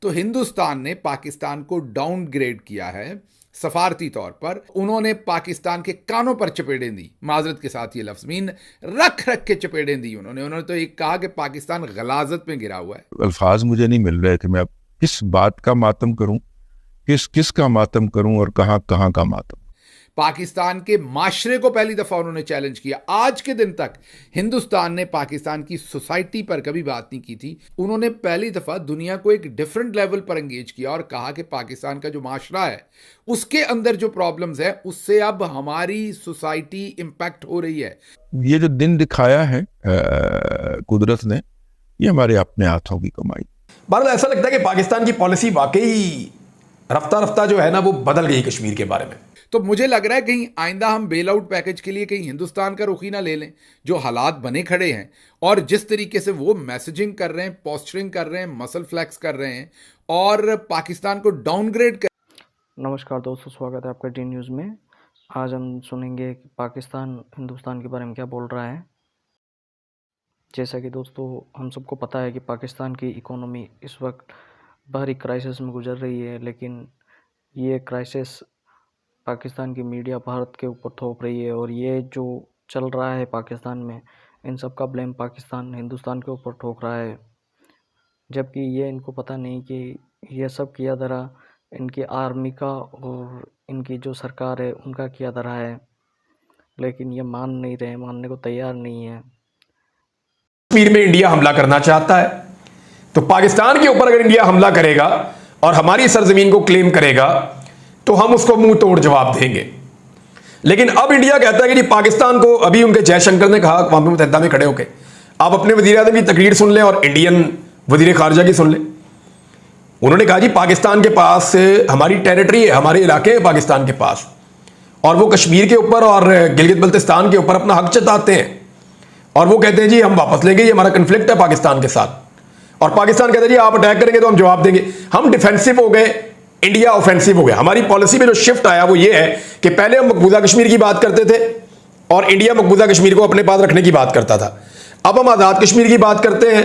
तो हिंदुस्तान ने पाकिस्तान को डाउनग्रेड किया है सफारती तौर पर। उन्होंने पाकिस्तान के कानों पर चपेड़ें दी, माजरत के साथ ये लफ्ज़ मीन रख रख के चपेड़ें दी उन्होंने तो एक कहा कि पाकिस्तान गलाजत में गिरा हुआ है। अल्फाज मुझे नहीं मिल रहे थे, मैं अब किस बात का मातम करूं, किस किस का मातम करूं और कहां कहां का मातम। पाकिस्तान के माशरे को पहली दफा उन्होंने चैलेंज किया। आज के दिन तक हिंदुस्तान ने पाकिस्तान की सोसाइटी पर कभी बात नहीं की थी। उन्होंने पहली दफा दुनिया को एक डिफरेंट लेवल पर एंगेज किया और कहा कि पाकिस्तान का जो माशरा है उसके अंदर जो प्रॉब्लम्स है उससे अब हमारी सोसाइटी इंपैक्ट हो रही है। ये जो दिन दिखाया है कुदरत ने, ये हमारे अपने हाथों की कमाई। बहरहाल ऐसा लगता है कि पाकिस्तान की पॉलिसी वाकई रफ्ता रफ्ता जो है ना वो बदल गई कश्मीर के बारे में। तो मुझे लग रहा है कहीं आइंदा हम बेल आउट पैकेज के लिए कहीं हिंदुस्तान का रुख ही ना ले लें। जो हालात बने खड़े हैं और जिस तरीके से वो मैसेजिंग कर रहे हैं, पोस्चरिंग कर रहे हैं, मसल फ्लैक्स कर रहे हैं और पाकिस्तान को डाउनग्रेड कर। नमस्कार दोस्तों, स्वागत है आपका डी न्यूज़ में। आज हम सुनेंगे कि पाकिस्तान हिंदुस्तान के बारे में क्या बोल रहा है। जैसा कि दोस्तों हम सबको पता है कि पाकिस्तान की इकोनॉमी इस वक्त बाहरी क्राइसिस में गुजर रही है, लेकिन ये क्राइसिस पाकिस्तान की मीडिया भारत के ऊपर थोप रही है और ये जो चल रहा है पाकिस्तान में, इन सब का ब्लेम पाकिस्तान हिंदुस्तान के ऊपर ठोक रहा है, जबकि ये इनको पता नहीं कि यह सब किया धरा इनकी आर्मी का और इनकी जो सरकार है उनका किया धरा है, लेकिन ये मान नहीं रहे, मानने को तैयार नहीं है। कश्मीर में इंडिया हमला करना चाहता है तो पाकिस्तान के ऊपर अगर इंडिया हमला करेगा और हमारी सरजमीन को क्लेम करेगा तो हम उसको मुंह तोड़ जवाब देंगे। लेकिन अब इंडिया कहता है कि जी पाकिस्तान को, अभी उनके जयशंकर ने कहा अक़वाम मुत्तहिदा में खड़े होकर, आप अपने वज़ीर आज़म की तकरीर सुन लें और इंडियन वज़ीर ख़ारजा की सुन लें। उन्होंने कहा जी पाकिस्तान के पास हमारी टेरिटरी है, हमारे इलाके हैं पाकिस्तान के पास, और वो कश्मीर के ऊपर और गिलगित बल्तिस्तान के ऊपर अपना हक जताते हैं और वो कहते हैं जी हम वापस लेंगे, ये हमारा कन्फ्लिक्ट है पाकिस्तान के साथ। और पाकिस्तान कहता है जी आप अटैक करेंगे तो हम जवाब देंगे। हम डिफेंसिव हो गए, इंडिया ऑफेंसिव हो गया। हमारी पॉलिसी में जो शिफ्ट आया वो ये है कि पहले हम मकबूजा कश्मीर की बात करते थे और इंडिया मकबूजा कश्मीर को अपने पास रखने की बात करता था। अब हम आज़ाद कश्मीर की बात करते हैं,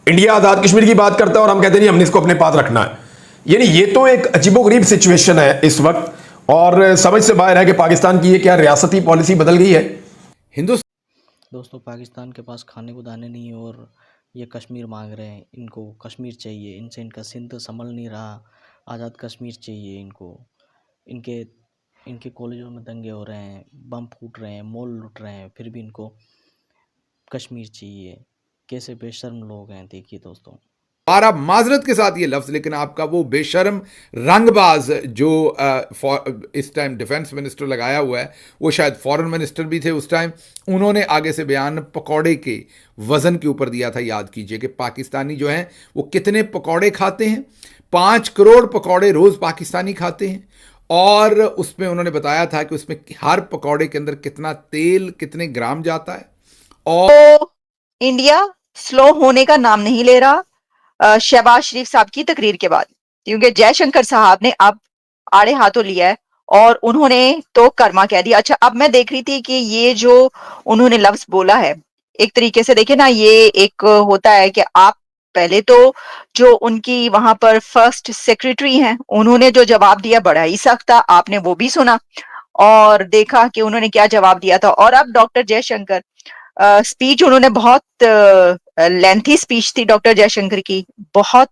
इंडिया आज़ाद कश्मीर की बात करता है और हम कहते हैं नहीं हमने इसको अपने पास रखना है। यानी ये तो एक अजीबोगरीब सिचुएशन है इस वक्त और समझ से बाहर है कि पाकिस्तान की ये क्या रियासती पॉलिसी बदल गई है। दोस्तों पाकिस्तान के पास खाने को दाने नहीं है और ये कश्मीर मांग रहे हैं, इनको कश्मीर चाहिए, इनसे इनका सिंध संभल नहीं रहा, आज़ाद कश्मीर चाहिए इनको। इनके इनके कॉलेजों में दंगे हो रहे हैं, बम फूट रहे हैं, मॉल लूट रहे हैं, फिर भी इनको कश्मीर चाहिए। कैसे बेशर्म लोग हैं, देखिए दोस्तों। और आप माजरत के साथ ये लफ्ज़, लेकिन आपका वो बेशर्म रंगबाज जो इस टाइम डिफेंस मिनिस्टर लगाया हुआ है, वो शायद फॉरेन मिनिस्टर भी थे उस टाइम, उन्होंने आगे से बयान पकौड़े के वज़न के ऊपर दिया था। याद कीजिए कि पाकिस्तानी जो हैं वो कितने पकौड़े खाते हैं। 5 करोड़ पकौड़े रोज़ पाकिस्तानी खाते हैं और उसमें उन्होंने बताया था कि उसमें हर पकौड़े के अंदर कितना तेल, कितने ग्राम जाता है। और तो इंडिया स्लो होने का नाम नहीं ले रहा शहबाज शरीफ साहब की तकरीर के बाद, क्योंकि जयशंकर साहब ने अब आड़े हाथों लिया है और उन्होंने तो कर्मा कह दिया। अच्छा, अब मैं देख रही थी कि ये जो उन्होंने लफ्ज बोला है, एक तरीके से देखे ना, ये एक होता है कि आप पहले तो जो उनकी वहां पर फर्स्ट सेक्रेटरी हैं उन्होंने जो जवाब दिया बड़ा ही सख्त था, आपने वो भी सुना और देखा कि उन्होंने क्या जवाब दिया था। और अब डॉक्टर जयशंकर स्पीच उन्होंने बहुत लेंथी स्पीच थी डॉक्टर जयशंकर की, बहुत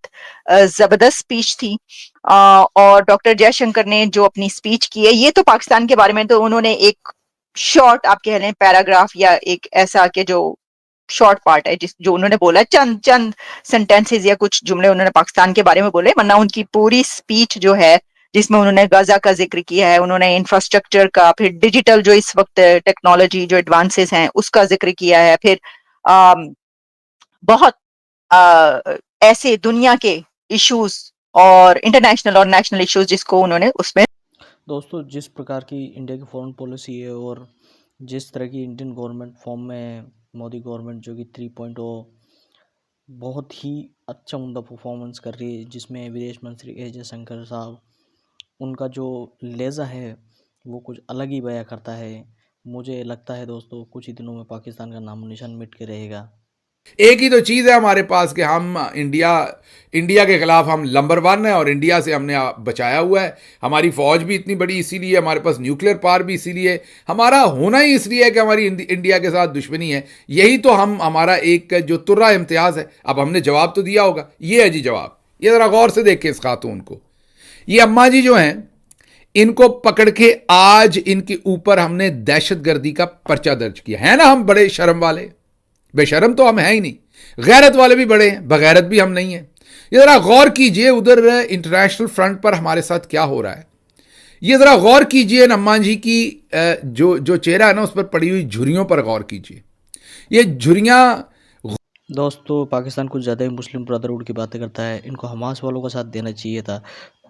जबरदस्त स्पीच थी। और डॉक्टर जयशंकर ने जो अपनी स्पीच की है, ये तो पाकिस्तान के बारे में तो उन्होंने एक शॉर्ट, आप कह लें पैराग्राफ या एक ऐसा कि जो शॉर्ट पार्ट है जिस जो उन्होंने बोला, चंद चंद सेंटेंसेस या कुछ जुमले उन्होंने पाकिस्तान के बारे में बोले, वरना उनकी पूरी स्पीच जो है जिसमें उन्होंने गाजा का जिक्र किया है, उन्होंने इंफ्रास्ट्रक्चर का, फिर डिजिटल जो इस वक्त टेक्नोलॉजी जो एडवांसेस हैं उसका जिक्र किया है, फिर बहुत ऐसे दुनिया के इश्यूज और इंटरनेशनल और नेशनल इश्यूज जिसको उन्होंने उसमें। दोस्तों जिस प्रकार की इंडिया की फॉरेन पॉलिसी है और जिस तरह की इंडियन गवर्नमेंट फॉर्म में मोदी गवर्नमेंट जो कि 3.0 बहुत ही अच्छा उम्दा परफॉर्मेंस कर रही है, जिसमें विदेश मंत्री एस जयशंकर साहब, उनका जो लहजा है वो कुछ अलग ही बयां करता है। मुझे लगता है दोस्तों कुछ ही दिनों में पाकिस्तान का नामो निशान मिट के रहेगा। एक ही तो चीज़ है हमारे पास कि हम इंडिया के खिलाफ हम नंबर 1 है और इंडिया से हमने बचाया हुआ है। हमारी फौज भी इतनी बड़ी इसीलिए, हमारे पास न्यूक्लियर पावर भी इसीलिए, हमारा होना ही इसलिए है कि हमारी इंडिया के साथ दुश्मनी है। यही तो हमारा एक जो तुर्रा इम्तियाज़ है। अब हमने जवाब तो दिया होगा, ये है जी जवाब। ये ज़रा गौर से देखें इस खातून को। ये अम्मा जी जो हैं, इनको पकड़ के आज इनके ऊपर हमने दहशतगर्दी का पर्चा दर्ज किया है ना। हम बड़े शर्म वाले, बेशरम तो हम हैं ही नहीं, गैरत वाले भी बड़े हैं, बगैरत भी हम नहीं हैं। ये ज़रा गौर कीजिए उधर इंटरनेशनल फ्रंट पर हमारे साथ क्या हो रहा है। ये ज़रा गौर कीजिए अम्मा जी की जो चेहरा है ना, उस पर पड़ी हुई झुर्रियों पर गौर कीजिए। ये झुर्रियाँ दोस्तों, पाकिस्तान कुछ ज़्यादा ही मुस्लिम ब्रदरहुड की बातें करता है। इनको हमास वालों का साथ देना चाहिए था,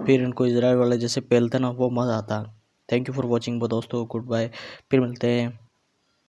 फिर इनको इजराइल वाले जैसे पेलते ना, वो मज़ा आता। थैंक यू फॉर वॉचिंग दोस्तों, गुड बाय, फिर मिलते हैं।